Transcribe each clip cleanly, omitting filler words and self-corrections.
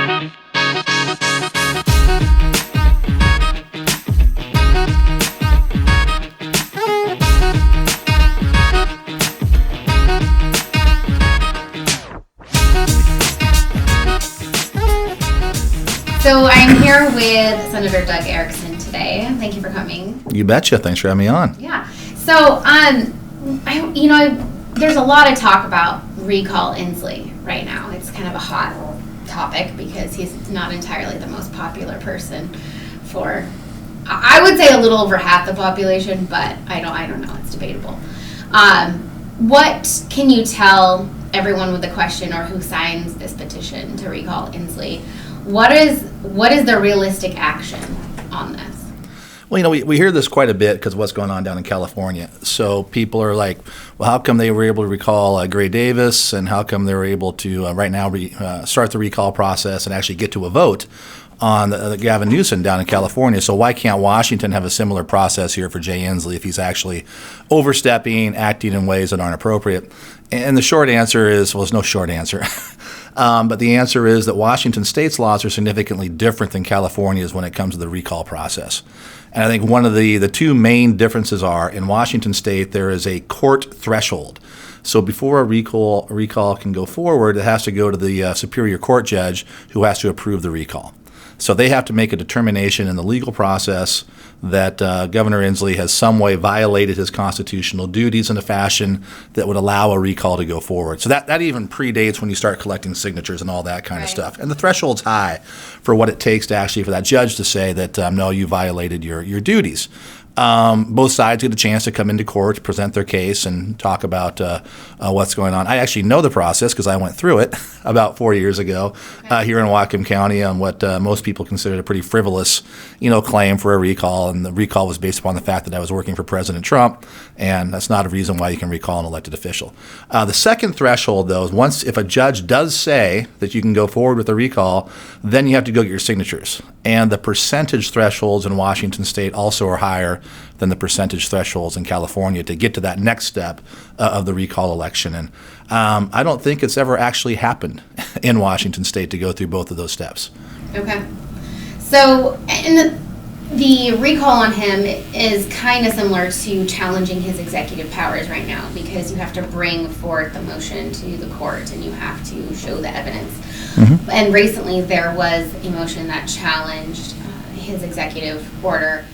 So I'm here with Senator Doug Ericksen today. Thank you for coming. You betcha. Thanks for having me on. Yeah. So, there's a lot of talk about recall Inslee right now. It's kind of a hot topic because he's not entirely the most popular person for, I would say, a little over half the population, but I don't know. It's debatable. What can you tell everyone with the question or who signs this petition to recall Inslee? What is the realistic action on this? Well, we hear this quite a bit because of what's going on down in California. So people are like, well, how come they were able to recall Gray Davis, and how come they were able to right now start the recall process and actually get to a vote on the Gavin Newsom down in California? So why can't Washington have a similar process here for Jay Inslee if he's actually overstepping, acting in ways that aren't appropriate? And the short answer is, well, there's no short answer. But the answer is that Washington state's laws are significantly different than California's when it comes to the recall process. And I think one of the two main differences are, in Washington state, there is a court threshold. So before a recall can go forward, it has to go to the Superior Court judge who has to approve the recall. So they have to make a determination in the legal process that Governor Inslee has some way violated his constitutional duties in a fashion that would allow a recall to go forward. So that even predates when you start collecting signatures and all that kind of stuff. And the threshold's high for what it takes to actually for that judge to say that, no, you violated your duties. Both sides get a chance to come into court, present their case, and talk about what's going on. I actually know the process because I went through it about 4 years ago here in Whatcom County on what most people considered a pretty frivolous, claim for a recall. And the recall was based upon the fact that I was working for President Trump, and that's not a reason why you can recall an elected official. The second threshold, though, is if a judge does say that you can go forward with a recall, then you have to go get your signatures. And the percentage thresholds in Washington state also are higher than the percentage thresholds in California to get to that next step of the recall election. And I don't think it's ever actually happened in Washington state to go through both of those steps. Okay. So, and the recall on him is kind of similar to challenging his executive powers right now, because you have to bring forth the motion to the court and you have to show the evidence. Mm-hmm. And recently there was a motion that challenged his executive order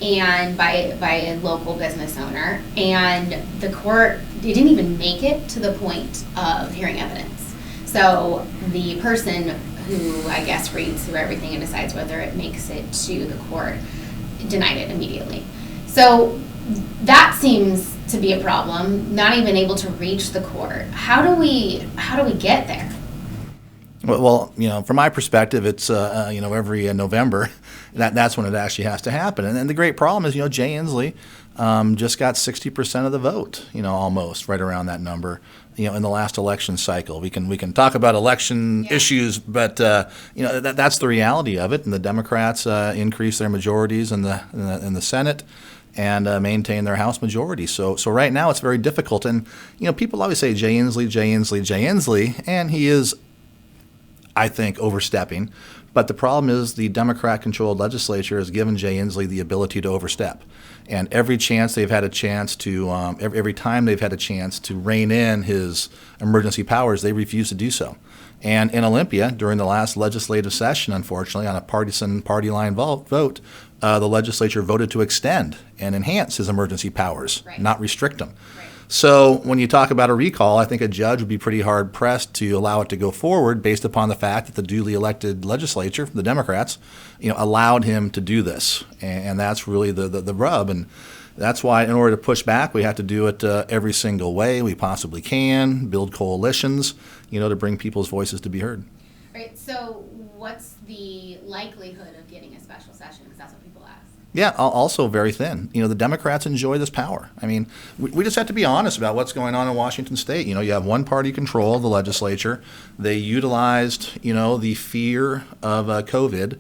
and by a local business owner, and the court didn't even make it to the point of hearing evidence. So the person who I guess reads through everything and decides whether it makes it to the court denied it immediately. So that seems to be a problem, not even able to reach the court. How do we get there? Well, from my perspective, it's every November, that's when it actually has to happen. And the great problem is, Jay Inslee just got 60% of the vote, almost right around that number, in the last election cycle. We can talk about election issues, but that's the reality of it. And the Democrats increased their majorities in the Senate and maintain their House majority. So right now it's very difficult. And people always say Jay Inslee, Jay Inslee, Jay Inslee, and he is, I think, overstepping. But the problem is the Democrat-controlled legislature has given Jay Inslee the ability to overstep. And every time they've had a chance to rein in his emergency powers, they refuse to do so. And in Olympia, during the last legislative session, unfortunately, on a partisan party line vote, the legislature voted to extend and enhance his emergency powers, not restrict them. Right. So when you talk about a recall, I think a judge would be pretty hard-pressed to allow it to go forward based upon the fact that the duly elected legislature, the Democrats, allowed him to do this. And that's really the rub. And that's why in order to push back, we have to do it every single way we possibly can, build coalitions, to bring people's voices to be heard. Right. So what's the likelihood of getting a special session? Because that's what people ask. Yeah, also very thin. The Democrats enjoy this power. I mean, we just have to be honest about what's going on in Washington state. You have one-party control of the legislature. They utilized, the fear of COVID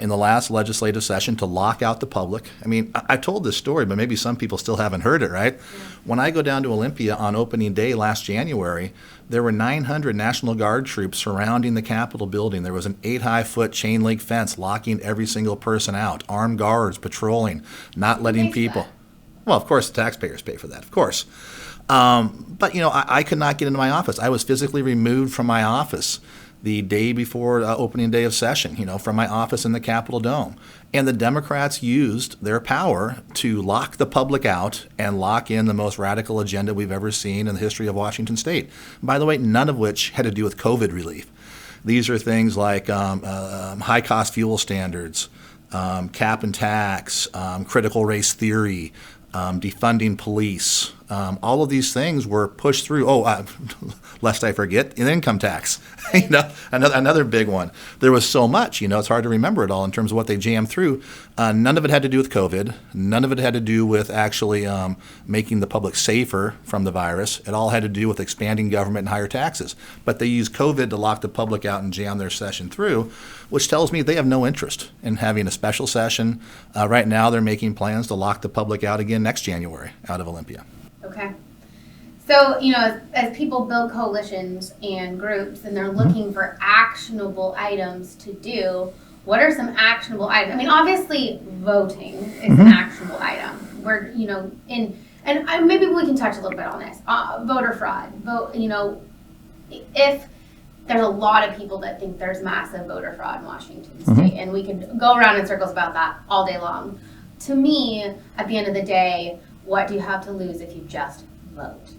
in the last legislative session to lock out the public. I mean, I told this story, but maybe some people still haven't heard it, right? Yeah. When I go down to Olympia on opening day last January, there were 900 National Guard troops surrounding the Capitol building. There was an 8-high-foot chain link fence locking every single person out, armed guards patrolling, not letting people. Well, of course, the taxpayers pay for that, of course. But, I could not get into my office. I was physically removed from my office the day before opening day of session, from my office in the Capitol Dome. And the Democrats used their power to lock the public out and lock in the most radical agenda we've ever seen in the history of Washington State. By the way, none of which had to do with COVID relief. These are things like high-cost fuel standards, cap and tax, critical race theory, defunding police. All of these things were pushed through. Lest I forget, an income tax. Another big one. There was so much. It's hard to remember it all in terms of what they jammed through. None of it had to do with COVID. None of it had to do with actually making the public safer from the virus. It all had to do with expanding government and higher taxes. But they used COVID to lock the public out and jam their session through, which tells me they have no interest in having a special session. Right now, they're making plans to lock the public out again next January out of Olympia. Okay. So, as people build coalitions and groups and they're looking for actionable items to do, what are some actionable items? I mean, obviously, voting is an actionable item. Where, and maybe we can touch a little bit on this. Voter fraud. If there's a lot of people that think there's massive voter fraud in Washington State, and we could go around in circles about that all day long. To me, at the end of the day, what do you have to lose if you just vote?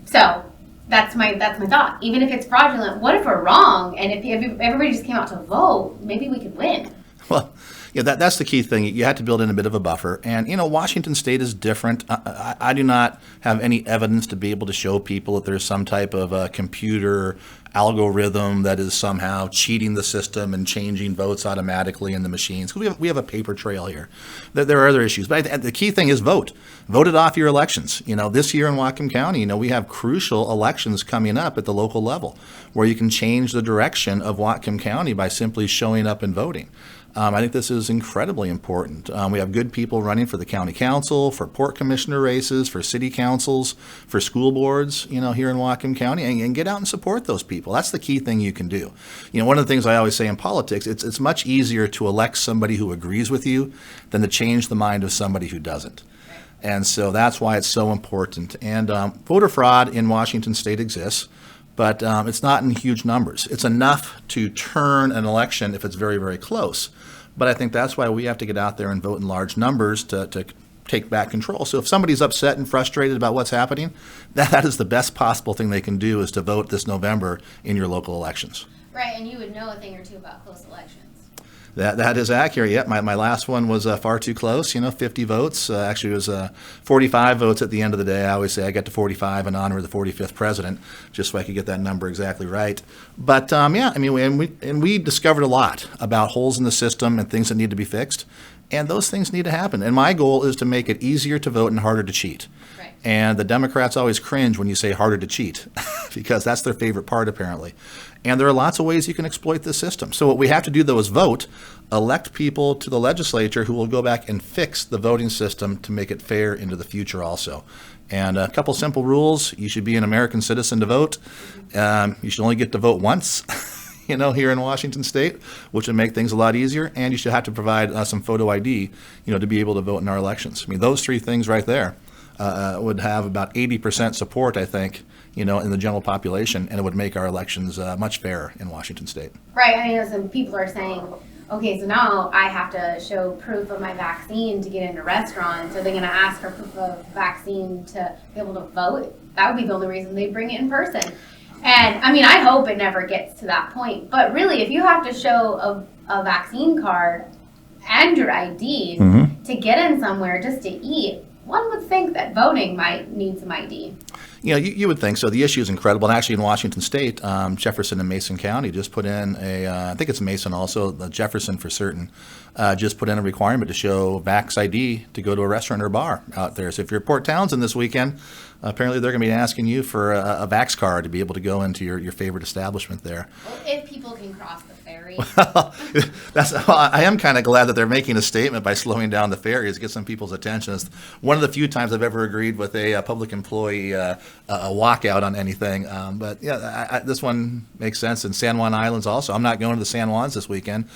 So that's my thought. Even if it's fraudulent, what if we're wrong? And if everybody just came out to vote, maybe we could win. Well, yeah, that's the key thing. You have to build in a bit of a buffer. And, Washington State is different. I do not have any evidence to be able to show people that there's some type of computer algorithm that is somehow cheating the system and changing votes automatically in the machines. Because we have a paper trail here. There are other issues. But the key thing is vote. Vote it off your elections. This year in Whatcom County, we have crucial elections coming up at the local level where you can change the direction of Whatcom County by simply showing up and voting. I think this is incredibly important. We have good people running for the county council, for port commissioner races, for city councils, for school boards, here in Whatcom County, and get out and support those people. That's the key thing you can do. One of the things I always say in politics, it's much easier to elect somebody who agrees with you than to change the mind of somebody who doesn't. And so that's why it's so important. And voter fraud in Washington State exists. But it's not in huge numbers. It's enough to turn an election if it's very, very close. But I think that's why we have to get out there and vote in large numbers to take back control. So if somebody's upset and frustrated about what's happening, that is the best possible thing they can do is to vote this November in your local elections. Right, and you would know a thing or two about close elections. That is accurate. Yep, my last one was far too close. 50 votes. Actually, it was 45 votes at the end of the day. I always say I got to 45 in honor of the 45th president, just so I could get that number exactly right. But we discovered a lot about holes in the system and things that need to be fixed, and those things need to happen. And my goal is to make it easier to vote and harder to cheat. Right. And the Democrats always cringe when you say harder to cheat, because that's their favorite part apparently. And there are lots of ways you can exploit this system. So what we have to do, though, is vote, elect people to the legislature who will go back and fix the voting system to make it fair into the future also. And a couple simple rules. You should be an American citizen to vote. You should only get to vote once, here in Washington State, which would make things a lot easier. And you should have to provide some photo ID, to be able to vote in our elections. Those three things right there would have about 80% support, I think, in the general population, and it would make our elections much fairer in Washington State. Right. Some people are saying, okay, so now I have to show proof of my vaccine to get into restaurants. Are they going to ask for proof of vaccine to be able to vote? That would be the only reason they bring it in person. And I hope it never gets to that point. But really, if you have to show a vaccine card and your ID to get in somewhere just to eat, one would think that voting might need some ID. You would think so. The issue is incredible. And actually in Washington State, Jefferson and Mason County just put in I think it's Mason also, Jefferson for certain, just put in a requirement to show Vax ID to go to a restaurant or bar out there. So if you're at Port Townsend this weekend, apparently they're going to be asking you for a Vax card to be able to go into your favorite establishment there. Well, if people can cross the ferry. I am kind of glad that they're making a statement by slowing down the ferries to get some people's attention. It's one of the few times I've ever agreed with a public employee a walkout on anything. But yeah, this one makes sense. And San Juan Islands also. I'm not going to the San Juans this weekend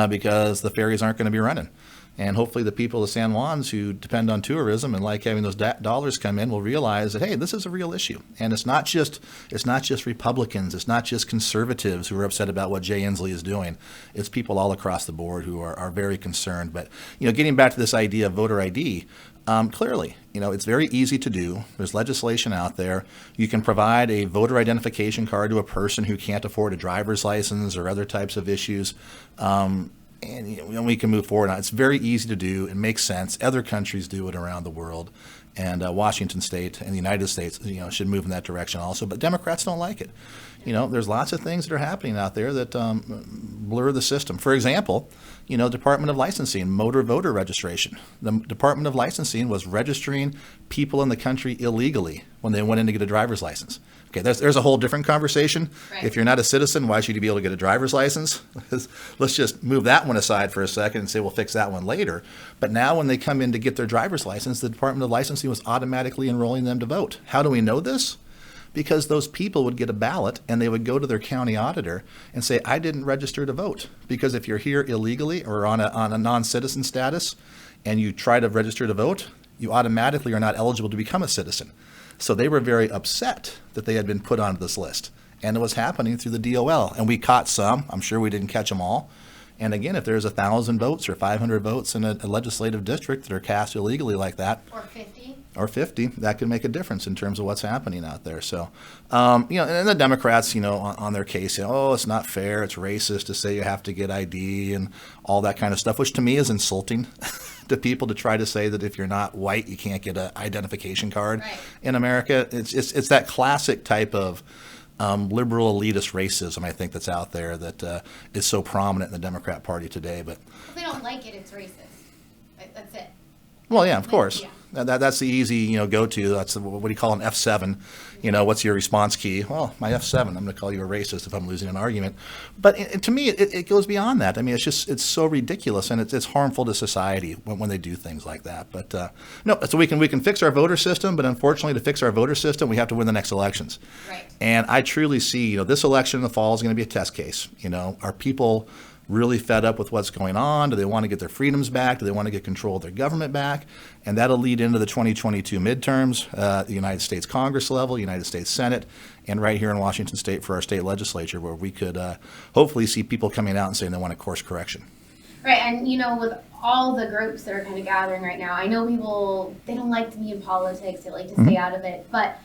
because the ferries aren't going to be running. And hopefully the people of San Juans who depend on tourism and like having those dollars come in will realize that, hey, this is a real issue. And it's not just Republicans, it's not just conservatives who are upset about what Jay Inslee is doing. It's people all across the board who are very concerned. But, getting back to this idea of voter ID, clearly, it's very easy to do. There's legislation out there. You can provide a voter identification card to a person who can't afford a driver's license or other types of issues. And we can move forward on it. It's very easy to do. It makes sense. Other countries do it around the world. And Washington State and the United States, should move in that direction also. But Democrats don't like it. There's lots of things that are happening out there that blur the system. For example, Department of Licensing, motor voter registration. The Department of Licensing was registering people in the country illegally when they went in to get a driver's license. Okay, there's a whole different conversation. Right. If you're not a citizen, why should you be able to get a driver's license? Let's just move that one aside for a second and say we'll fix that one later. But now when they come in to get their driver's license, the Department of Licensing was automatically enrolling them to vote. How do we know this? Because those people would get a ballot and they would go to their county auditor and say, I didn't register to vote. Because if you're here illegally or on a non-citizen status and you try to register to vote, you automatically are not eligible to become a citizen. So they were very upset that they had been put onto this list. And it was happening through the DOL. And we caught some. I'm sure we didn't catch them all. And again, if there's 1,000 votes or 500 votes in a legislative district that are cast illegally like that, or 50, that could make a difference in terms of what's happening out there. So, and the Democrats, on their case, it's not fair, it's racist to say you have to get ID and all that kind of stuff, which to me is insulting to people to try to say that if you're not white, you can't get an identification card in America. It's that classic type of liberal elitist racism, I think, that's out there that is so prominent in the Democrat Party today. But if they don't like it, it's racist. That's it. Well, yeah, of course. Yeah. That's the easy, go-to. That's what do you call an F7? What's your response key? Well, my F7. I'm going to call you a racist if I'm losing an argument. But to me, it goes beyond that. I mean, it's so ridiculous, and it's harmful to society when they do things like that. But no, so we can fix our voter system, but unfortunately, to fix our voter system, we have to win the next elections. Right. And I truly see, this election in the fall is going to be a test case. Are people really fed up with what's going on? Do they want to get their freedoms back? Do they want to get control of their government back? And that'll lead into the 2022 midterms, the United States Congress level, United States Senate, and right here in Washington State for our state legislature, where we could hopefully see people coming out and saying they want a course correction. Right, and with all the groups that are kind of gathering right now, I know people, they don't like to be in politics, they like to stay out of it, but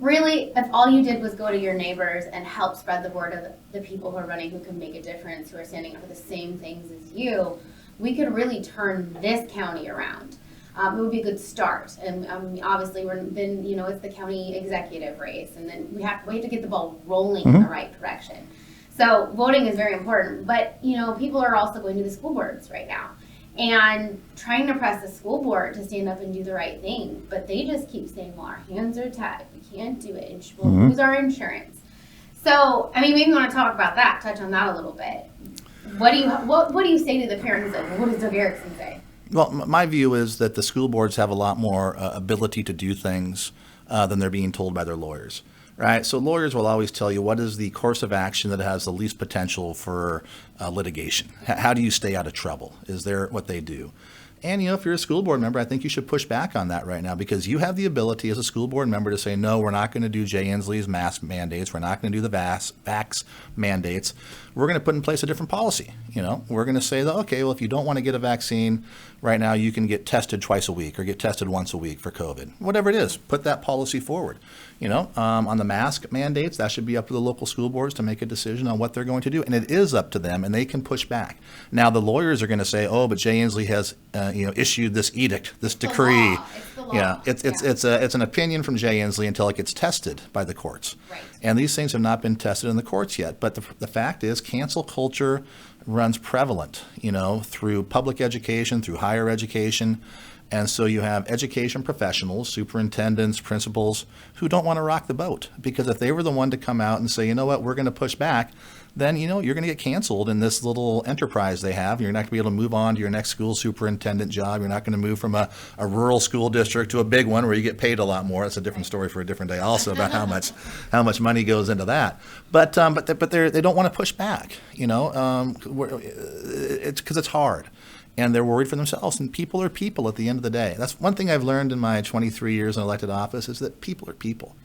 really, if all you did was go to your neighbors and help spread the word of the people who are running, who can make a difference, who are standing up for the same things as you, we could really turn this county around. It would be a good start. And obviously, it's the county executive race, and then we have to get the ball rolling in the right direction. So voting is very important, but people are also going to the school boards right now and trying to press the school board to stand up and do the right thing, but they just keep saying, well, our hands are tied, we can't do it, and we'll lose our insurance. So, maybe we want to talk about that, touch on that a little bit. What do you say to the parents? What does Doug Ericksen say? Well, my view is that the school boards have a lot more ability to do things than they're being told by their lawyers. Right, so lawyers will always tell you what is the course of action that has the least potential for litigation. How do you stay out of trouble? Is there what they do? And if you're a school board member, I think you should push back on that right now, because you have the ability as a school board member to say, no, we're not going to do Jay Inslee's mask mandates. We're not going to do the vax mandates. We're going to put in place a different policy. We're going to say that, okay, well, if you don't want to get a vaccine right now, you can get tested twice a week or get tested once a week for COVID. Whatever it is, put that policy forward. On the mask mandates, that should be up to the local school boards to make a decision on what they're going to do, and it is up to them, and they can push back. Now, the lawyers are going to say, "Oh, but Jay Inslee has, issued this edict, this decree." It's the law. Yeah, it's an opinion from Jay Inslee until it gets tested by the courts. Right. And these things have not been tested in the courts yet. But the fact is, cancel culture runs prevalent, through public education, through higher education. And so you have education professionals, superintendents, principals, who don't want to rock the boat. Because if they were the one to come out and say, you know what, we're going to push back, then, you're going to get canceled in this little enterprise they have. You're not going to be able to move on to your next school superintendent job. You're not going to move from a rural school district to a big one where you get paid a lot more. That's a different story for a different day also about how much money goes into that. But they don't want to push back, it's because it's hard. And they're worried for themselves. And people are people at the end of the day. That's one thing I've learned in my 23 years in elected office is that people are people.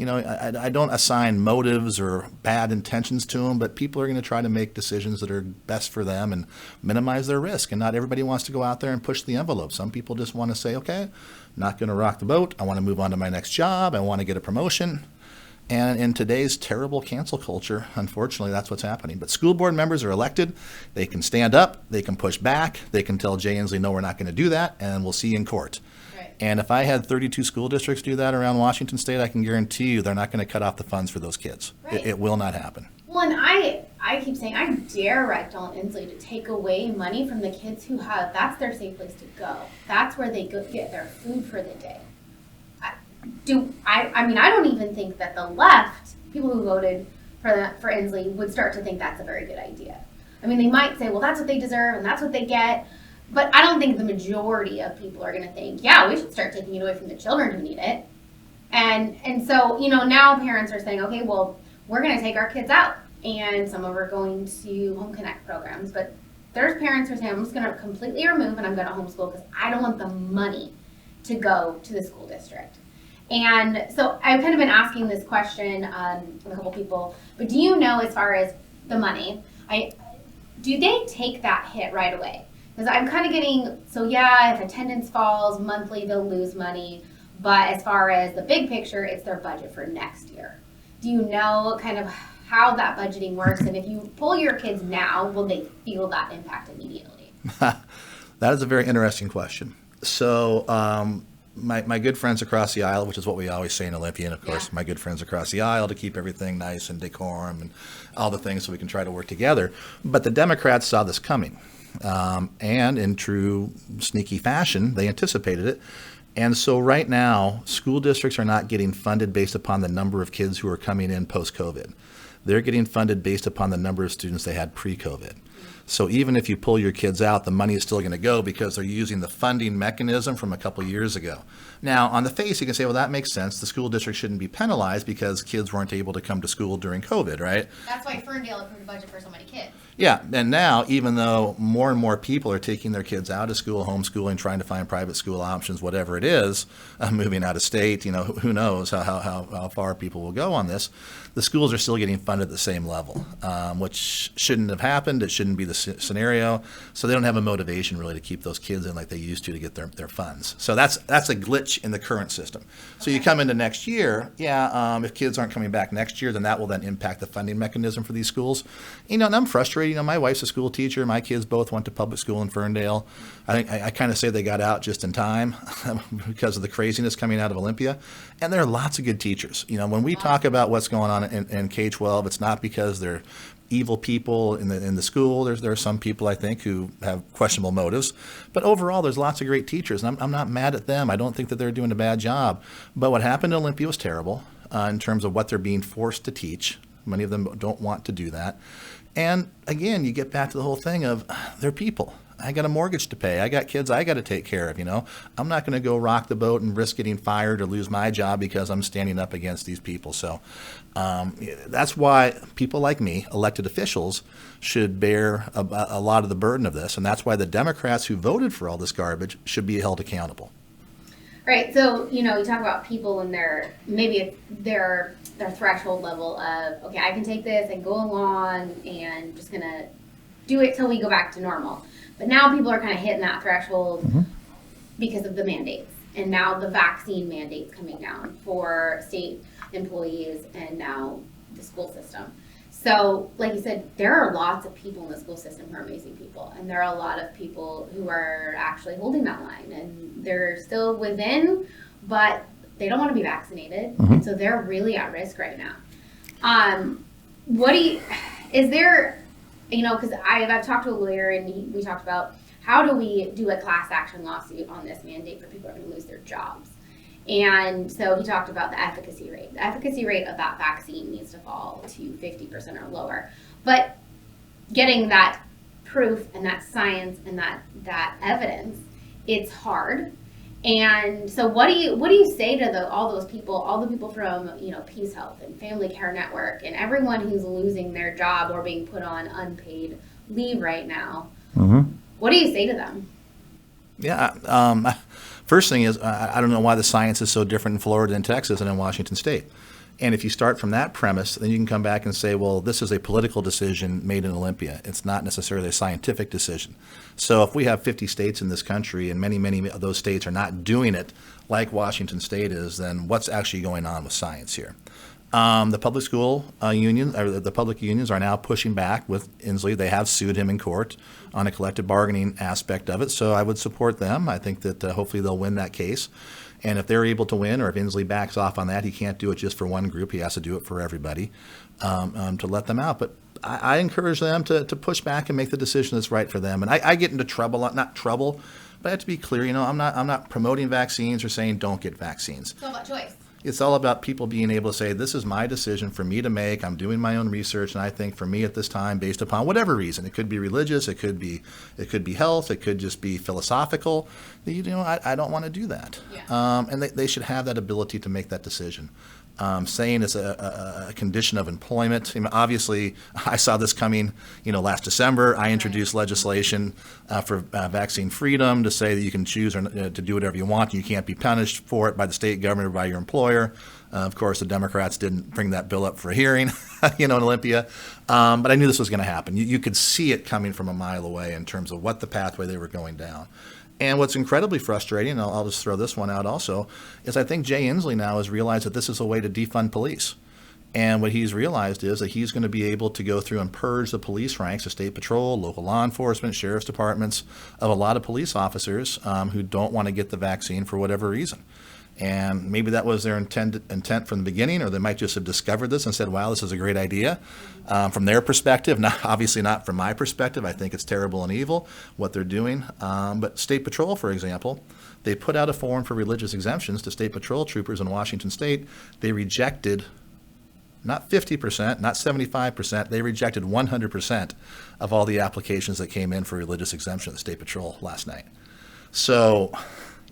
I don't assign motives or bad intentions to them, but people are going to try to make decisions that are best for them and minimize their risk. And not everybody wants to go out there and push the envelope. Some people just want to say, okay, I'm not going to rock the boat. I want to move on to my next job. I want to get a promotion. And in today's terrible cancel culture, unfortunately, that's what's happening. But school board members are elected. They can stand up. They can push back. They can tell Jay Inslee, no, we're not going to do that, and we'll see you in court. Right. And if I had 32 school districts do that around Washington State, I can guarantee you they're not going to cut off the funds for those kids. Right. It will not happen. Well, and I keep saying, I dare Rectal and Inslee to take away money from the kids who that's their safe place to go. That's where they go get their food for the day. I don't even think that the left, people who voted for Inslee, would start to think that's a very good idea. I mean, they might say, well, that's what they deserve and that's what they get. But I don't think the majority of people are going to think, yeah, we should start taking it away from the children who need it. And so, now parents are saying, okay, well, we're going to take our kids out. And some of them are going to Home Connect programs. But there's parents who are saying, I'm just going to completely remove and I'm going to homeschool because I don't want the money to go to the school district. And so I've kind of been asking this question with a couple people, but do you know, as far as the money, do they take that hit right away? Because I'm kind of getting, if attendance falls monthly, they'll lose money, but as far as the big picture, it's their budget for next year. Do you know kind of how that budgeting works? And if you pull your kids now, will they feel that impact immediately? That is a very interesting question. So, My good friends across the aisle, which is what we always say in Olympia, and of course, my good friends across the aisle to keep everything nice and decorum and all the things so we can try to work together. But the Democrats saw this coming. And in true sneaky fashion, they anticipated it. And so right now, school districts are not getting funded based upon the number of kids who are coming in post-COVID. They're getting funded based upon the number of students they had pre-COVID. So even if you pull your kids out, the money is still going to go because they're using the funding mechanism from a couple of years ago. Now, on the face, you can say, well, that makes sense. The school district shouldn't be penalized because kids weren't able to come to school during COVID, right? That's why Ferndale approved a budget for so many kids. Yeah, and now, even though more and more people are taking their kids out of school, homeschooling, trying to find private school options, whatever it is, moving out of state, who knows how far people will go on this, the schools are still getting funded at the same level, which shouldn't have happened. It shouldn't be the scenario. So they don't have a motivation really to keep those kids in like they used to get their funds. So that's a glitch in the current system. So you come into next year, if kids aren't coming back next year, then that will then impact the funding mechanism for these schools. And I'm frustrated. My wife's a school teacher. My kids both went to public school in Ferndale. I think I kind of say they got out just in time because of the craziness coming out of Olympia. And there are lots of good teachers. When we talk about what's going on in K-12, it's not because they're evil people in the school. There are some people, I think, who have questionable motives. But overall, there's lots of great teachers. And I'm not mad at them. I don't think that they're doing a bad job. But what happened in Olympia was terrible in terms of what they're being forced to teach. Many of them don't want to do that. And again, you get back to the whole thing of they're people. I got a mortgage to pay. I got kids I got to take care of, I'm not going to go rock the boat and risk getting fired or lose my job because I'm standing up against these people. So that's why people like me, elected officials, should bear a lot of the burden of this. And that's why the Democrats who voted for all this garbage should be held accountable. Right. So, you talk about people and their threshold level of, okay, I can take this and go along and just going to do it till we go back to normal. But now people are kind of hitting that threshold because of the mandates. And now the vaccine mandates coming down for state employees, and now the school system. So, like you said, there are lots of people in the school system who are amazing people, and there are a lot of people who are actually holding that line, and they're still within, but they don't want to be vaccinated, and so they're really at risk right now. Is there, because I've talked to a lawyer, and we talked about how do we do a class action lawsuit on this mandate for people who are going to lose their jobs. And so he talked about the efficacy rate. The efficacy rate of that vaccine needs to fall to 50% or lower. But getting that proof and that science and that evidence, it's hard. And so what do you say to all the people from Peace Health and Family Care Network and everyone who's losing their job or being put on unpaid leave right now? What do you say to them? Yeah. First thing is, I don't know why the science is so different in Florida and Texas and in Washington State. And if you start from that premise, then you can come back and say, well, this is a political decision made in Olympia. It's not necessarily a scientific decision. So if we have 50 states in this country and many, many of those states are not doing it like Washington State is, then what's actually going on with science here? The public school union, or the public unions, are now pushing back with Inslee. They have sued him in court on a collective bargaining aspect of it. So I would support them. I think that hopefully they'll win that case. And if they're able to win, or if Inslee backs off on that, he can't do it just for one group. He has to do it for everybody to let them out. But I encourage them to push back and make the decision that's right for them. And I get into trouble, not trouble, but I have to be clear. I'm not promoting vaccines or saying don't get vaccines. It's all about choice. It's all about people being able to say, this is my decision for me to make. I'm doing my own research, and I think for me at this time, based upon whatever reason, it could be religious, it could be health, it could just be philosophical. I don't want to do that. Yeah. And they should have that ability to make that decision. Saying it's a condition of employment. Obviously, I saw this coming. Last December, I introduced legislation for vaccine freedom to say that you can choose to do whatever you want. You can't be punished for it by the state government or by your employer. Of course, the Democrats didn't bring that bill up for a hearing, in Olympia. But I knew this was going to happen. You could see it coming from a mile away in terms of what the pathway they were going down. And what's incredibly frustrating, and I'll just throw this one out also, is I think Jay Inslee now has realized that this is a way to defund police. And what he's realized is that he's going to be able to go through and purge the police ranks, the state patrol, local law enforcement, sheriff's departments, of a lot of police officers who don't want to get the vaccine for whatever reason. And maybe that was their intent from the beginning, or they might just have discovered this and said, wow, this is a great idea. From their perspective, obviously not from my perspective. I think it's terrible and evil what they're doing. But State Patrol, for example, they put out a form for religious exemptions to State Patrol troopers in Washington State. They rejected not 50%, not 75%, they rejected 100% of all the applications that came in for religious exemption at the State Patrol last night. So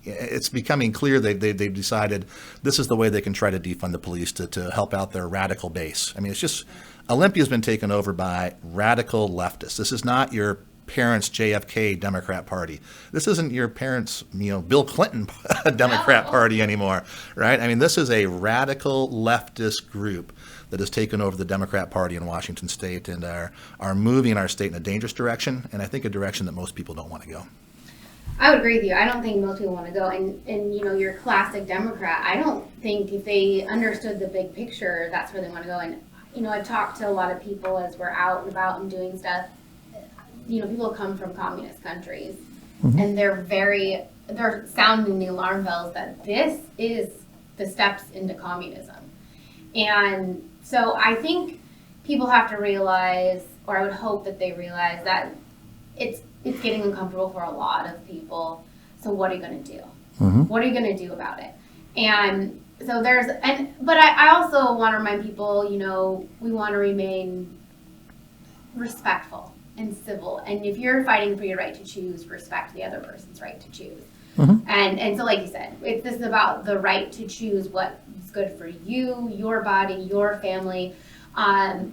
it's becoming clear they've decided this is the way they can try to defund the police to help out their radical base. It's just, Olympia's been taken over by radical leftists. This is not your parents' JFK Democrat Party. This isn't your parents' Bill Clinton Democrat Party anymore, right? This is a radical leftist group that has taken over the Democrat Party in Washington State and are moving our state in a dangerous direction, and I think a direction that most people don't want to go. I would agree with you. I don't think most people want to go. And your classic Democrat, I don't think if they understood the big picture, that's where they want to go. And, I've talked to a lot of people as we're out and about and doing stuff. People come from communist countries, and they're sounding the alarm bells that this is the steps into communism. And so I think people have to realize, or I would hope that they realize, that it's getting uncomfortable for a lot of people. So what are you going to do? What are you going to do about it? And so but I also want to remind people, we want to remain respectful and civil. And if you're fighting for your right to choose, respect the other person's right to choose. And so, like you said, this is about the right to choose what's good for you, your body, your family.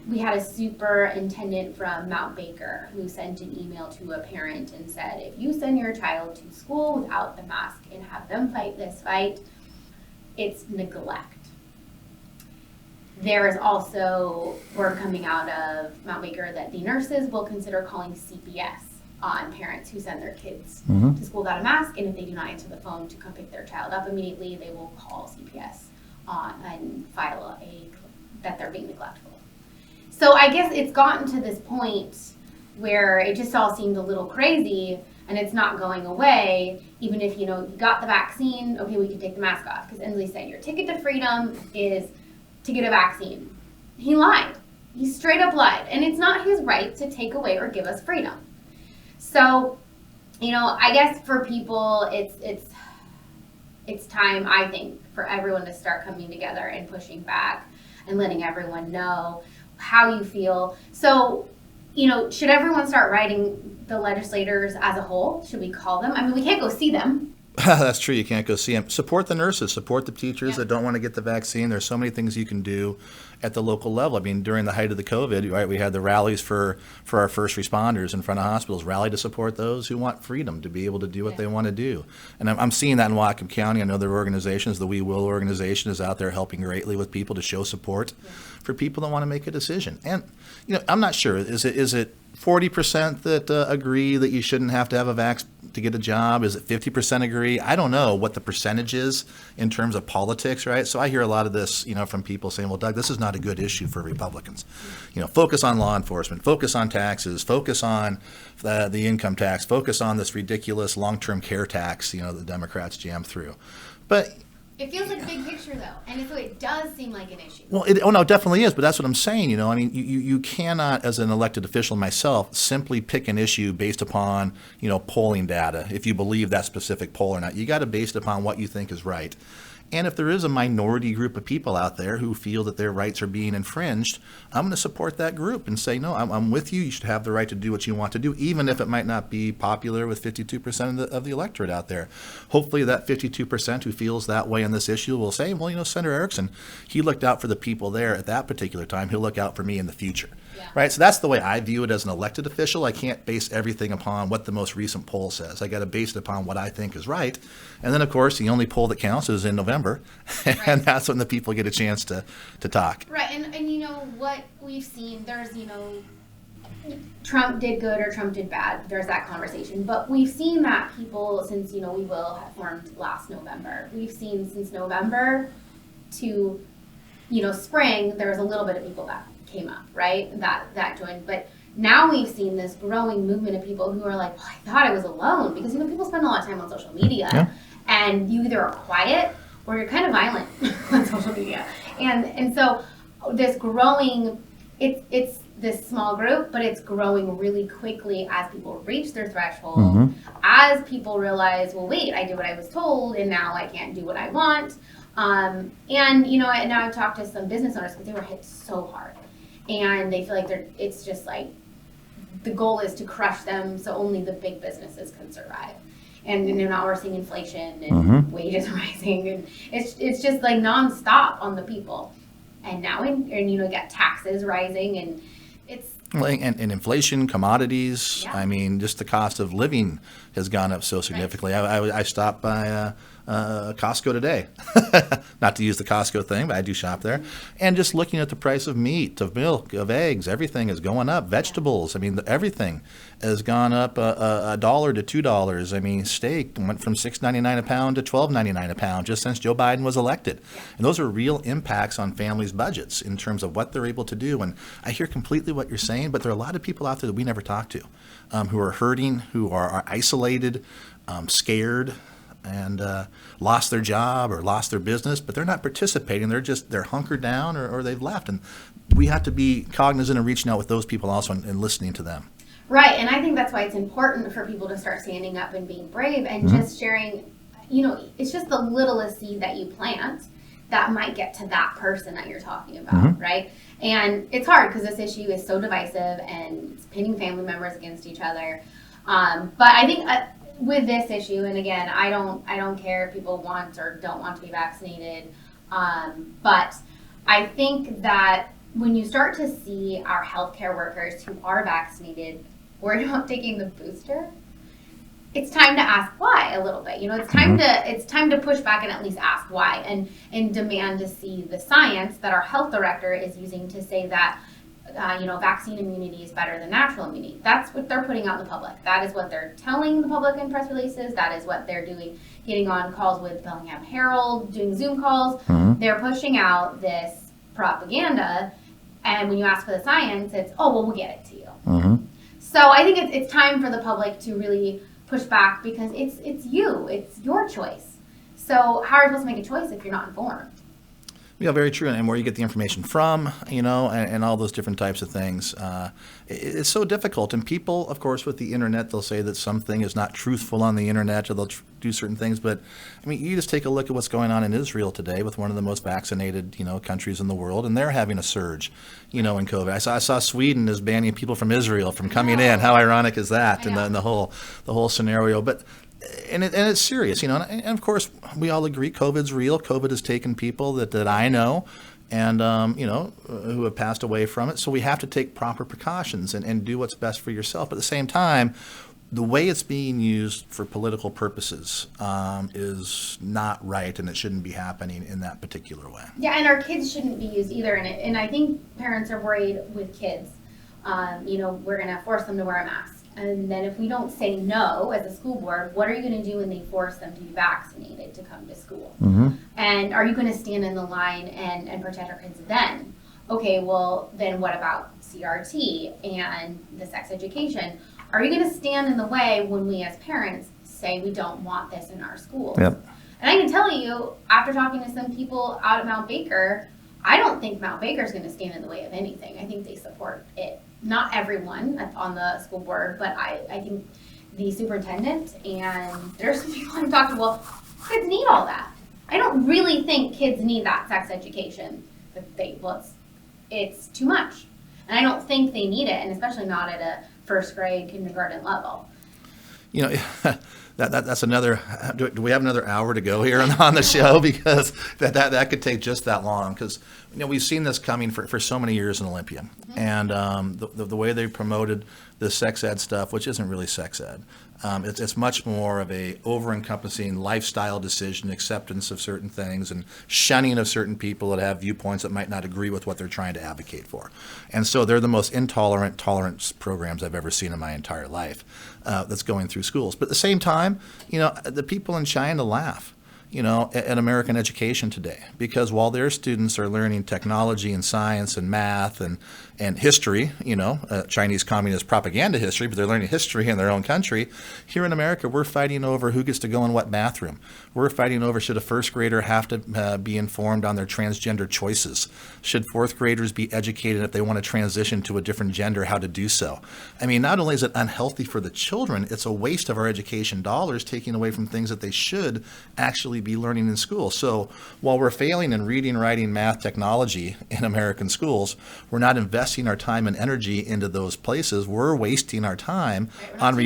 We had a superintendent from Mount Baker who sent an email to a parent and said, if you send your child to school without the mask and have them fight this fight, it's neglect. There is also word coming out of Mount Baker that the nurses will consider calling CPS on parents who send their kids to school without a mask, and if they do not answer the phone to come pick their child up immediately, they will call CPS and file that they're being neglectful. So I guess it's gotten to this point where it just all seemed a little crazy, and it's not going away. Even if you got the vaccine, okay, we can take the mask off, because Inslee said your ticket to freedom is to get a vaccine. He lied. He straight up lied, and it's not his right to take away or give us freedom. So, I guess for people, it's time, I think, for everyone to start coming together and pushing back and letting everyone know how you feel. So, should everyone start writing the legislators as a whole? Should we call them? I mean, we can't go see them. That's true. You can't go see them. Support the nurses. Support the teachers that don't want to get the vaccine. There's so many things you can do at the local level. I mean, during the height of the COVID, right, we had the rallies for our first responders in front of hospitals, rally to support those who want freedom to be able to do what they want to do. And I'm seeing that in Whatcom County. I know there are organizations. The We Will organization is out there helping greatly with people to show support for people that want to make a decision. And, I'm not sure. Is it 40% that agree that you shouldn't have to have a vax to get a job? Is it 50% agree? I don't know what the percentage is in terms of politics, right? So I hear a lot of this, from people saying, well, Doug, this is not a good issue for Republicans. Focus on law enforcement, focus on taxes, focus on the income tax, focus on this ridiculous long-term care tax, the Democrats jammed through. But it feels like a big picture, though, and so it does seem like an issue. Well, it definitely is, but that's what I'm saying. I mean, you cannot, as an elected official myself, simply pick an issue based upon, polling data, if you believe that specific poll or not. You got to base it upon what you think is right. And if there is a minority group of people out there who feel that their rights are being infringed, I'm going to support that group and say, no, I'm with you. You should have the right to do what you want to do, even if it might not be popular with 52% of the electorate out there. Hopefully that 52% who feels that way on this issue will say, well, Senator Ericksen, he looked out for the people there at that particular time. He'll look out for me in the future. Yeah. Right? So that's the way I view it as an elected official. I can't base everything upon what the most recent poll says. I got to base it upon what I think is right. And then, of course, the only poll that counts is in November. And that's when the people get a chance to talk. Right. And what we've seen, there's, Trump did good or Trump did bad. There's that conversation. But we've seen that people, since, We Will have formed last November, we've seen since November to, spring, there was a little bit of people that came up, right? That joined. But now we've seen this growing movement of people who are like, well, I thought I was alone. Because, people spend a lot of time on social media. Yeah. And you either are quiet or you're kind of violent on social media. And so this growing, it's this small group, but it's growing really quickly as people reach their threshold, as people realize, well, wait, I did what I was told, and now I can't do what I want. And now I've talked to some business owners because they were hit so hard. And they feel like it's just like the goal is to crush them so only the big businesses can survive. And now we're seeing inflation and wages rising, and it's just like nonstop on the people. And now, you got taxes rising, and it's and inflation, commodities. Yeah. I mean, just the cost of living has gone up so significantly. Right. I stopped by Costco today, not to use the Costco thing, but I do shop there. And just looking at the price of meat, of milk, of eggs, everything is going up. Vegetables, I mean, everything has gone up $1 to $2. I mean, steak went from $6.99 a pound to $12.99 a pound just since Joe Biden was elected. Yeah. And those are real impacts on families' budgets in terms of what they're able to do. And I hear completely what you're saying, but there are a lot of people out there that we never talk to, who are hurting, who are isolated, scared, and lost their job or lost their business, but they're not participating. They're hunkered down or they've left. And we have to be cognizant of reaching out with those people also and listening to them. Right, and I think that's why it's important for people to start standing up and being brave and just sharing, it's just the littlest seed that you plant that might get to that person that you're talking about, right? And it's hard because this issue is so divisive and it's pitting family members against each other. But I think with this issue, and again, I don't care if people want or don't want to be vaccinated, but I think that when you start to see our healthcare workers who are vaccinated worried about taking the booster, it's time to ask why a little bit. It's time to push back and at least ask why and demand to see the science that our health director is using to say that vaccine immunity is better than natural immunity. That's what they're putting out in the public. That is what they're telling the public in press releases. That is what they're doing, getting on calls with Bellingham Herald, doing Zoom calls. They're pushing out this propaganda, and when you ask for the science, it's, oh, well, we'll get it to you. So I think it's time for the public to really push back, because it's your choice. So how are you supposed to make a choice if you're not informed? Yeah, very true. And where you get the information from, and all those different types of things. It's so difficult. And people, of course, with the internet, they'll say that something is not truthful on the internet, or they'll do certain things. But, I mean, you just take a look at what's going on in Israel today with one of the most vaccinated, countries in the world, and they're having a surge, in COVID. I saw Sweden is banning people from Israel from coming in. How ironic is that? And the whole scenario. But and it's serious, and of course we all agree COVID's real. COVID has taken people that I know, and who have passed away from it. So we have to take proper precautions and do what's best for yourself. But at the same time, the way it's being used for political purposes is not right, and it shouldn't be happening in that particular way. Yeah, and our kids shouldn't be used either in it. And I think parents are worried with kids. We're going to force them to wear a mask. And then if we don't say no as a school board, what are you going to do when they force them to be vaccinated to come to school? And are you going to stand in the line and protect our kids then? Okay, well, then what about CRT and the sex education? Are you going to stand in the way when we as parents say we don't want this in our schools? Yep. And I can tell you, after talking to some people out at Mount Baker, I don't think Mount Baker is going to stand in the way of anything. I think they support it. Not everyone on the school board, but I think the superintendent, and there's some people I've talked to, well, kids need all that. I don't really think kids need that sex education. It's too much. And I don't think they need it, and especially not at a first grade, kindergarten level. That's another. Do we have another hour to go here on the show? Because that could take just that long. Because we've seen this coming for so many years in Olympia, and the way they promoted the sex ed stuff, which isn't really sex ed. It's much more of a over-encompassing lifestyle decision, acceptance of certain things, and shunning of certain people that have viewpoints that might not agree with what they're trying to advocate for. And so they're the most intolerant tolerance programs I've ever seen in my entire life that's going through schools. But at the same time, the people in China laugh, at American education today, because while their students are learning technology and science and math and history, Chinese communist propaganda history, but they're learning history in their own country. Here in America, we're fighting over who gets to go in what bathroom. We're fighting over, should a first grader have to be informed on their transgender choices? Should fourth graders be educated if they want to transition to a different gender, how to do so? I mean, not only is it unhealthy for the children, it's a waste of our education dollars, taking away from things that they should actually be learning in school. So while we're failing in reading, writing, math, technology in American schools, we're not investing our time and energy into those places. We're wasting our time on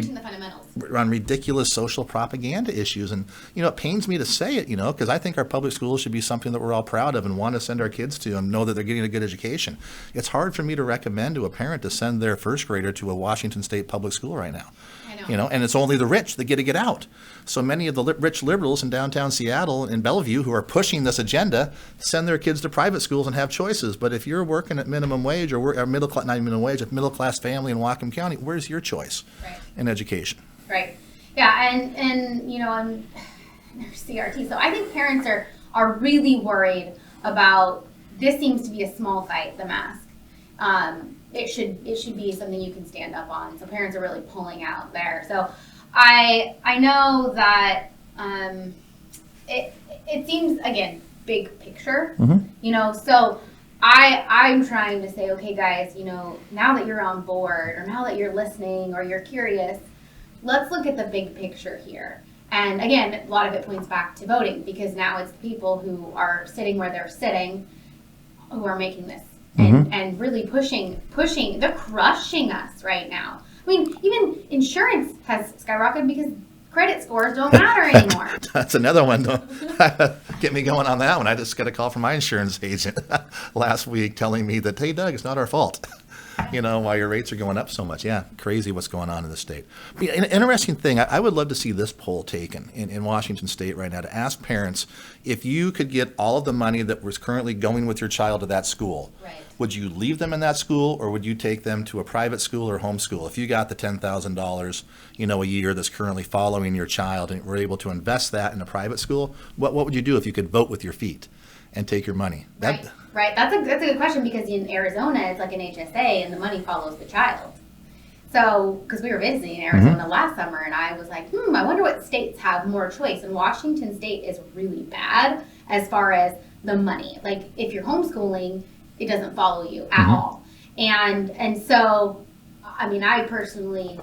ridiculous social propaganda issues. And, it pains me to say it, because I think our public schools should be something that we're all proud of and want to send our kids to and know that they're getting a good education. It's hard for me to recommend to a parent to send their first grader to a Washington State public school right now. I know. And it's only the rich that get to get out. So many of the rich liberals in downtown Seattle and Bellevue who are pushing this agenda send their kids to private schools and have choices. But if you're working at minimum wage or middle class, not minimum wage, a middle class family in Whatcom County, where's your choice in education? Right. Yeah, and there's CRT. So I think parents are really worried about, this seems to be a small fight, the mask. It should be something you can stand up on. So parents are really pulling out there. So I know that it seems, again, big picture, so I'm trying to say, okay, guys, now that you're on board, or now that you're listening, or you're curious, let's look at the big picture here. And again, a lot of it points back to voting, because now it's the people who are sitting where they're sitting who are making this and really pushing. They're crushing us right now. I mean, even insurance has skyrocketed because credit scores don't matter anymore. That's another one. Get me going on that one. I just got a call from my insurance agent last week telling me that, hey, Doug, it's not our fault. Why your rates are going up so much. Yeah, crazy what's going on in the state. But yeah, an interesting thing, I would love to see this poll taken in Washington State right now to ask parents if you could get all of the money that was currently going with your child to that school. Right. Would you leave them in that school, or would you take them to a private school or homeschool? If you got the $10,000, a year that's currently following your child and were able to invest that in a private school, what would you do if you could vote with your feet and take your money? Right. That's a good question, because in Arizona it's like an HSA and the money follows the child. So, because we were visiting Arizona last summer, and I was like, I wonder what states have more choice. And Washington State is really bad as far as the money. Like, if you're homeschooling, it doesn't follow you at all. And so, I personally,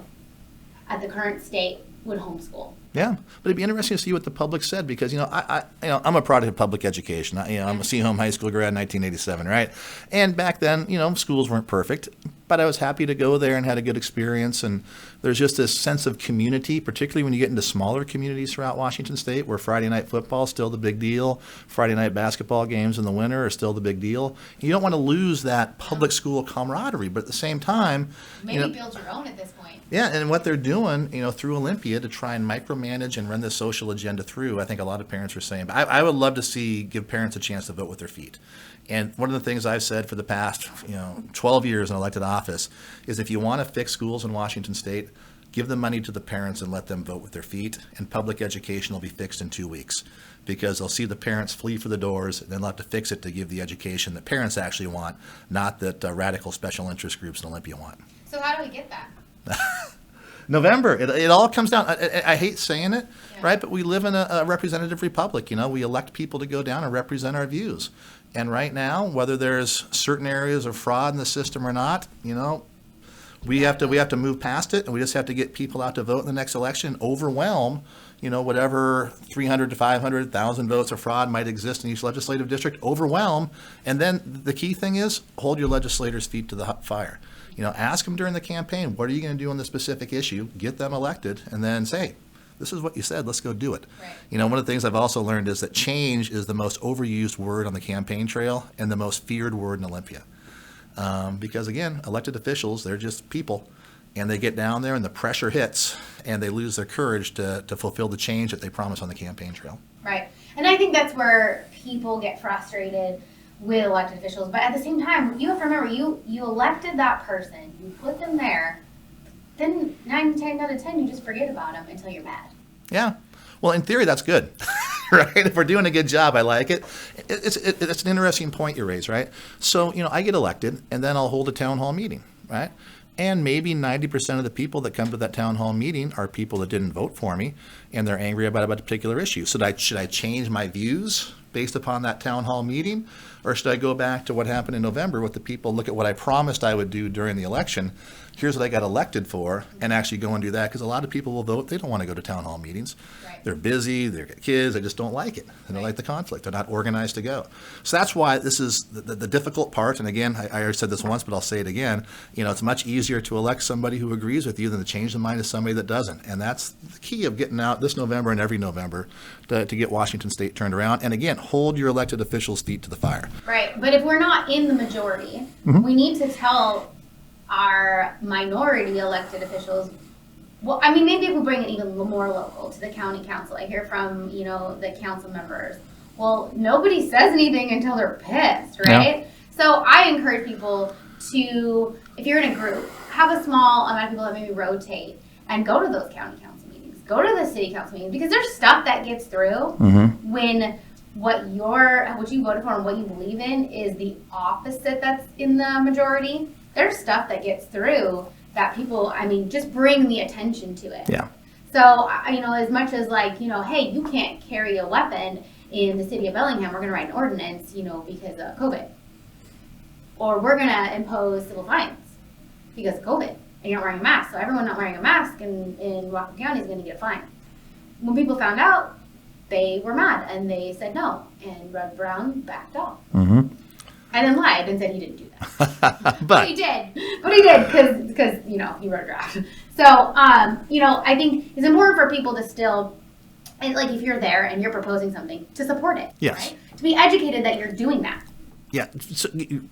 at the current state, would homeschool. Yeah, but it'd be interesting to see what the public said, because I'm a product of public education. I'm a Seaholm High School grad in 1987, right? And back then, schools weren't perfect, but I was happy to go there and had a good experience. And there's just this sense of community, particularly when you get into smaller communities throughout Washington State, where Friday night football is still the big deal. Friday night basketball games in the winter are still the big deal. You don't want to lose that public school camaraderie, but at the same time, maybe build your own at this point. Yeah, and what they're doing, through Olympia to try and micromanage and run this social agenda through, I think a lot of parents are saying. But I would love to give parents a chance to vote with their feet. And one of the things I've said for the past, 12 years in elected office is, if you want to fix schools in Washington State, give the money to the parents and let them vote with their feet, and public education will be fixed in 2 weeks, because they'll see the parents flee for the doors, and then they'll have to fix it to give the education that parents actually want, not that radical special interest groups in Olympia want. So how do we get that? November. It all comes down. I hate saying it, right? But we live in a representative republic. We elect people to go down and represent our views. And right now, whether there's certain areas of fraud in the system or not, we have to move past it, and we just have to get people out to vote in the next election, overwhelm, whatever 300 to 500,000 votes of fraud might exist in each legislative district, overwhelm. And then the key thing is, hold your legislators' feet to the fire. Ask them during the campaign, what are you going to do on this specific issue? Get them elected, and then say, this is what you said, let's go do it. Right. One of the things I've also learned is that change is the most overused word on the campaign trail and the most feared word in Olympia. Because again, elected officials, they're just people, and they get down there and the pressure hits, and they lose their courage to fulfill the change that they promise on the campaign trail. Right. And I think that's where people get frustrated with elected officials. But at the same time, you have to remember, you elected that person, you put them there, then 9 out of 10, you just forget about them until you're mad. Yeah. Well, in theory, that's good, right? If we're doing a good job, I like it. It's an interesting point you raise, right? So, I get elected, and then I'll hold a town hall meeting, right? And maybe 90% of the people that come to that town hall meeting are people that didn't vote for me, and they're angry about a particular issue. So should I change my views based upon that town hall meeting? Or should I go back to what happened in November with the people, look at what I promised I would do during the election, here's what I got elected for, and actually go and do that? Because a lot of people will vote, they don't want to go to town hall meetings. Right. They're busy, they've got kids, they just don't like it. They don't like the conflict, they're not organized to go. So that's why this is the difficult part. And again, I already said this once, but I'll say it again. It's much easier to elect somebody who agrees with you than to change the mind of somebody that doesn't. And that's the key of getting out this November and every November to get Washington State turned around. And again, hold your elected officials' feet to the fire. Right. But if we're not in the majority, we need to tell our minority elected officials, well, maybe if we bring it even more local to the county council. I hear from, the council members, well, nobody says anything until they're pissed, right? Yeah. So I encourage people to, if you're in a group, have a small amount of people that maybe rotate and go to those county council meetings, go to the city council meetings, because there's stuff that gets through when what you voted for and what you believe in is the opposite that's in the majority. There's stuff that gets through that people, just bring the attention to it. Yeah. So, as much as hey, you can't carry a weapon in the city of Bellingham, we're going to write an ordinance, because of COVID. Or we're going to impose civil fines because of COVID, and you're not wearing a mask. So everyone not wearing a mask in Whatcom County is going to get a fine. When people found out, they were mad, and they said no, and Red Brown backed off. And then lied and said he didn't do that. but he did because he wrote a draft. So I think it's important for people to still, and if you're there and you're proposing something, to support it. Yes. Right? To be educated that you're doing that. Yeah,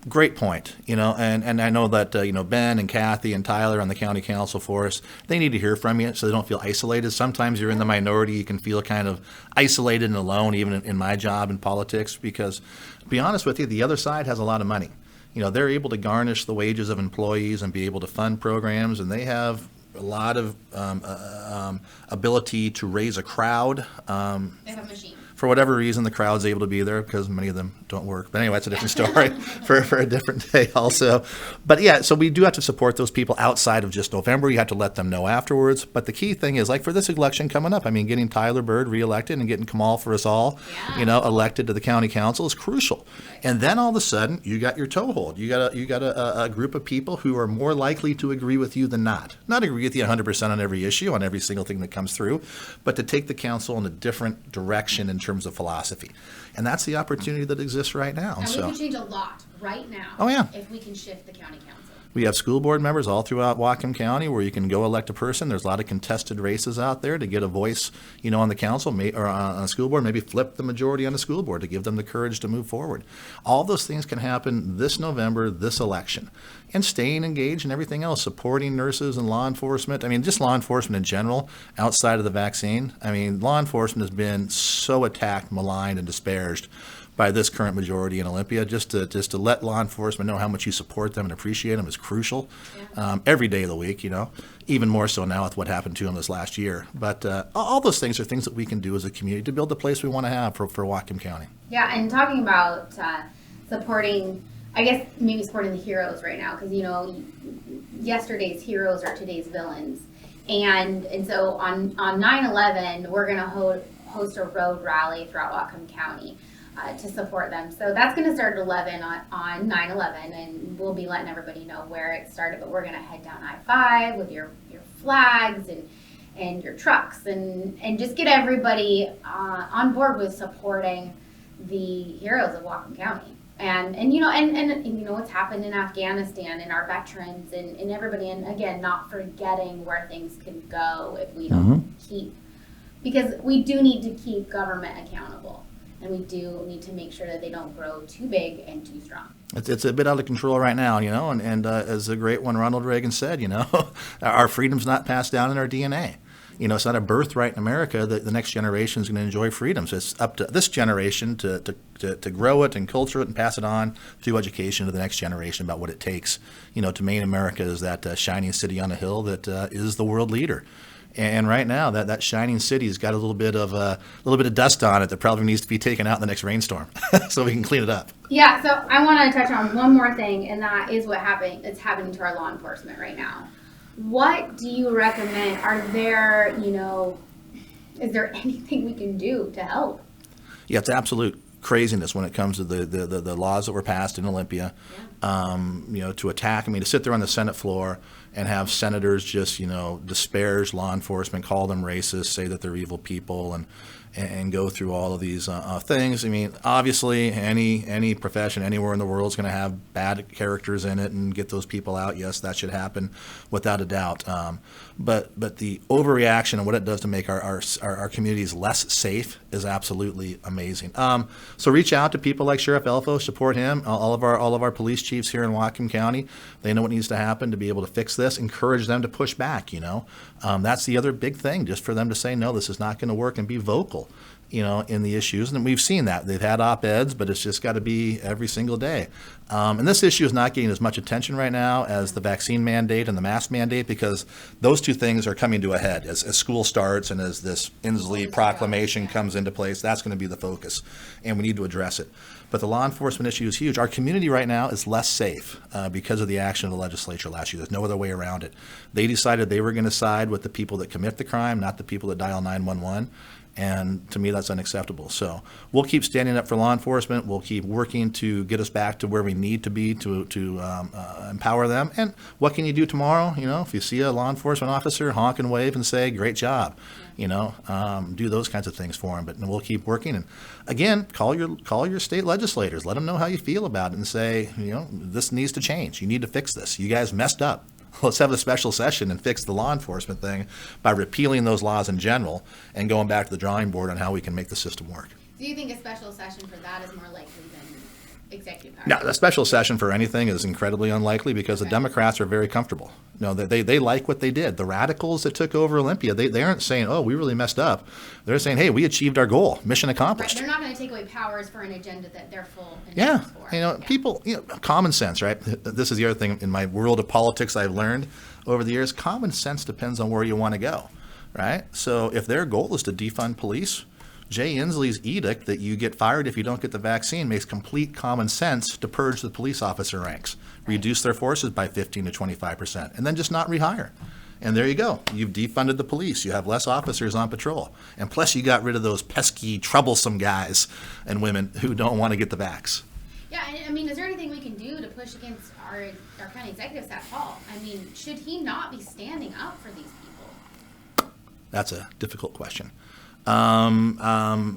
great point. And I know that Ben and Kathy and Tyler on the county council for us, they need to hear from you so they don't feel isolated. Sometimes you're in the minority, you can feel kind of isolated and alone, even in my job in politics, because to be honest with you, the other side has a lot of money. They're able to garnish the wages of employees and be able to fund programs, and they have a lot of ability to raise a crowd. They have a machine. For whatever reason, the crowd's able to be there because many of them don't work. But anyway, that's a different story for a different day also. But yeah, so we do have to support those people outside of just November. You have to let them know afterwards. But the key thing is, like for this election coming up, I mean, getting Tyler Bird reelected and getting Kamal for us all, elected to the county council is crucial. And then all of a sudden, you got your toehold. You got a group of people who are more likely to agree with you than not. Not agree with you 100% on every issue, on every single thing that comes through, but to take the council in a different direction in terms of philosophy. And that's the opportunity that exists right now. And we can change a lot right now. Oh, yeah. If we can shift the county council. We have school board members all throughout Whatcom County where you can go elect a person. There's a lot of contested races out there to get a voice, on the council or on a school board, maybe flip the majority on the school board to give them the courage to move forward. All those things can happen this November, this election. And staying engaged and everything else, supporting nurses and law enforcement. I mean, just law enforcement in general, outside of the vaccine. I mean, law enforcement has been so attacked, maligned, and disparaged by this current majority in Olympia. Just to let law enforcement know how much you support them and appreciate them is crucial. Every day of the week, even more so now with what happened to them this last year. But all those things are things that we can do as a community to build the place we want to have for Whatcom County. Yeah, and talking about supporting, I guess maybe supporting the heroes right now, because yesterday's heroes are today's villains. And so on 9/11, we're going to host a road rally throughout Whatcom County to support them. So that's going to start at 11 on 9/11, and we'll be letting everybody know where it started. But we're going to head down I-5 with your flags and your trucks, and just get everybody on board with supporting the heroes of Whatcom County. And what's happened in Afghanistan, and our veterans and everybody, and again, not forgetting where things can go if we don't because we do need to keep government accountable, and we do need to make sure that they don't grow too big and too strong. It's a bit out of control right now, and as the great one Ronald Reagan said, our freedom's not passed down in our DNA. It's not a birthright in America that the next generation is going to enjoy freedom. So it's up to this generation to grow it and culture it and pass it on through education to the next generation about what it takes, to make America as that shining city on a hill that is the world leader. And right now, that shining city's got a little bit of dust on it that probably needs to be taken out in the next rainstorm, so we can clean it up. Yeah. So I want to touch on one more thing, and that is it's happening to our law enforcement right now. What do you recommend? Is there anything we can do to help? Yeah, it's absolute craziness when it comes to the laws that were passed in Olympia. To attack, to sit there on the Senate floor and have senators just, disparage law enforcement, call them racist, say that they're evil people, and go through all of these things. Obviously, any profession anywhere in the world is going to have bad characters in it, and get those people out. Yes, that should happen without a doubt. But the overreaction and what it does to make our communities less safe is absolutely amazing. So reach out to people like Sheriff Elfo, support him. All of our police chiefs here in Whatcom County, they know what needs to happen to be able to fix this. Encourage them to push back. That's the other big thing, just for them to say no, this is not going to work, and be vocal. In the issues. And we've seen that. They've had op-eds, but it's just got to be every single day. And this issue is not getting as much attention right now as the vaccine mandate and the mask mandate, because those two things are coming to a head. As school starts and as this Inslee proclamation comes into place, that's going to be the focus, and we need to address it. But the law enforcement issue is huge. Our community right now is less safe because of the action of the legislature last year. There's no other way around it. They decided they were going to side with the people that commit the crime, not the people that dial 911. And to me, that's unacceptable. So we'll keep standing up for law enforcement. We'll keep working to get us back to where we need to be to empower them. And what can you do tomorrow? If you see a law enforcement officer, honk and wave and say, great job. Do those kinds of things for them. But we'll keep working. And again, call your state legislators. Let them know how you feel about it and say, this needs to change. You need to fix this. You guys messed up. Let's have a special session and fix the law enforcement thing by repealing those laws in general and going back to the drawing board on how we can make the system work. Do you think a special session for that is more likely than executive powers. Now, a special session for anything is incredibly unlikely because the Democrats are very comfortable. They like what they did. The radicals that took over Olympia, they aren't saying, oh, we really messed up. They're saying, hey, we achieved our goal, mission accomplished. Right. They're not going to take away powers for an agenda that they're full Yeah, for. people, common sense, right? This is the other thing in my world of politics I've learned over the years. Common sense depends on where you want to go, right? So if their goal is to defund police, Jay Inslee's edict that you get fired if you don't get the vaccine makes complete common sense to purge the police officer ranks, reduce their forces by 15 to 25%, and then just not rehire. And there you go. You've defunded the police. You have less officers on patrol. And plus you got rid of those pesky, troublesome guys and women who don't want to get the vax. Yeah, and I mean, is there anything we can do to push against our county executive, Sat Paul? I mean, should he not be standing up for these people? That's a difficult question. I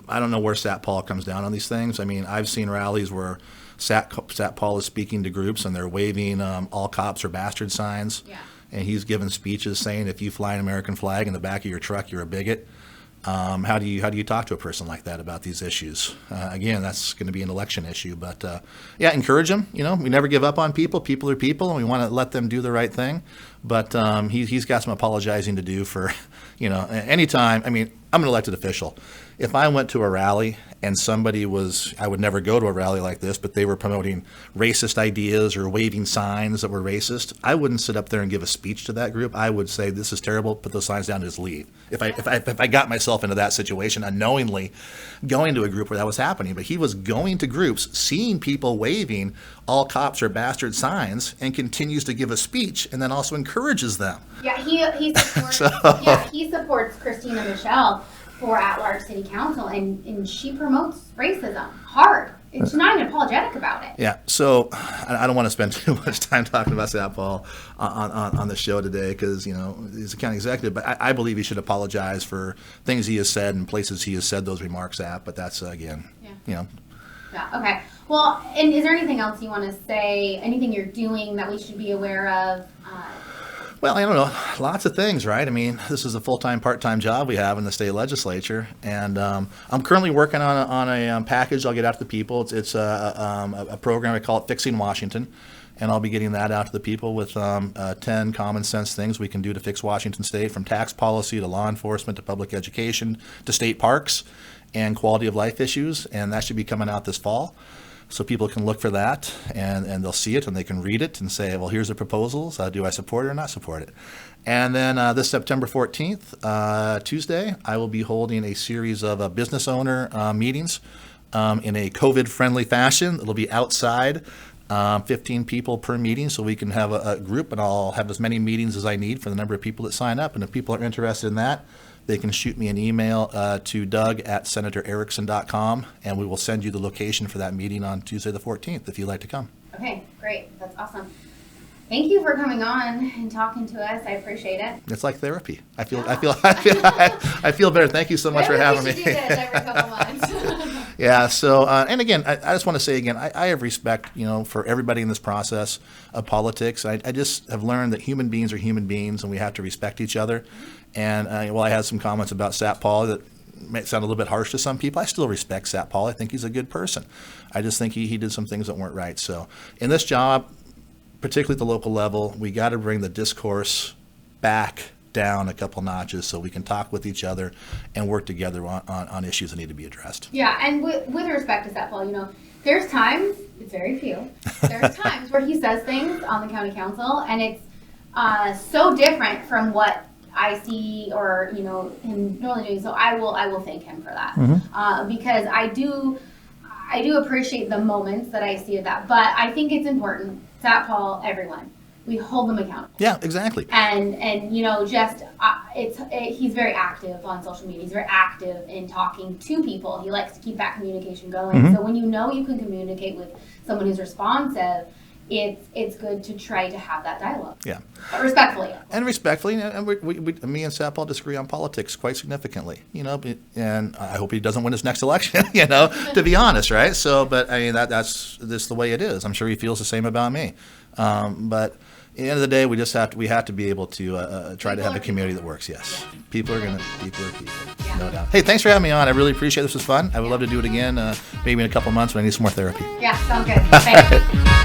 don't know where Sat Paul comes down on these things. I mean, I've seen rallies where Sat Paul is speaking to groups and they're waving all cops are bastard signs. Yeah. And he's giving speeches saying if you fly an American flag in the back of your truck, you're a bigot. How do you talk to a person like that about these issues? Again, that's going to be an election issue, but encourage them. We never give up on people. People are people, and we want to let them do the right thing. But he's got some apologizing to do for, anytime. I mean, I'm an elected official. If I went to a rally and I would never go to a rally like this, but they were promoting racist ideas or waving signs that were racist, I wouldn't sit up there and give a speech to that group. I would say, this is terrible, put those signs down and just leave. If I got myself into that situation, unknowingly going to a group where that was happening. But he was going to groups, seeing people waving all cops are bastard signs, and continues to give a speech and then also encourages them. Yeah, he supports, he supports Christina Michelle for at-large city council, and she promotes racism hard. And she's not even apologetic about it. Yeah, so I don't want to spend too much time talking about Sat Paul on the show today because, he's a county executive, but I believe he should apologize for things he has said and places he has said those remarks at, but that's, again. Yeah, okay. Well, and is there anything else you want to say, anything you're doing that we should be aware of? Well, I don't know. Lots of things, right? I mean, this is a full-time, part-time job we have in the state legislature, and I'm currently working on a package I'll get out to the people. It's a program, I call it Fixing Washington, and I'll be getting that out to the people with 10 common sense things we can do to fix Washington State, from tax policy to law enforcement to public education to state parks and quality of life issues, and that should be coming out this fall. So people can look for that, and they'll see it, and they can read it and say, well, here's the proposals. Do I support it or not support it? And then this September 14th, Tuesday, I will be holding a series of business owner meetings in a COVID-friendly fashion. It'll be outside, 15 people per meeting, so we can have a group, and I'll have as many meetings as I need for the number of people that sign up. And if people are interested in that, they can shoot me an email to doug@senatorericksen.com, and we will send you the location for that meeting on Tuesday the 14th if you'd like to come. Okay, great. That's awesome. Thank you for coming on and talking to us. I appreciate it. It's like therapy. I feel better. Thank you so much for having me. We should do this every couple months. Yeah. So, and again, I just want to say again, I have respect, for everybody in this process of politics. I just have learned that human beings are human beings, and we have to respect each other. And while I had some comments about Sat Paul that might sound a little bit harsh to some people, I still respect Sat Paul. I think he's a good person. I just think he did some things that weren't right. So in this job, particularly at the local level, we got to bring the discourse back down a couple notches so we can talk with each other and work together on issues that need to be addressed. Yeah, and with respect to Sat Paul, there's times, it's very few, there's times where he says things on the county council, and it's so different from what I see or him normally doing. So I will thank him for that, because I do appreciate the moments that I see of that. But I think it's important, Sat Paul, everyone, we hold them accountable. Yeah, exactly. And he's very active on social media. He's very active in talking to people. He likes to keep that communication going. So when you can communicate with someone who's responsive, it's good to try to have that dialogue. Yeah. Respectfully. And respectfully, and me and Seth Paul disagree on politics quite significantly, and I hope he doesn't win his next election, to be honest, right? So, but I mean, that's the way it is. I'm sure he feels the same about me. But at the end of the day, we have to be able to try to have a community that works. Yes. Yeah. People are people. Yeah. No doubt. Hey, thanks for having me on. I really appreciate it. This was fun. I would love to do it again, maybe in a couple months when I need some more therapy. Yeah, sounds good. Thanks.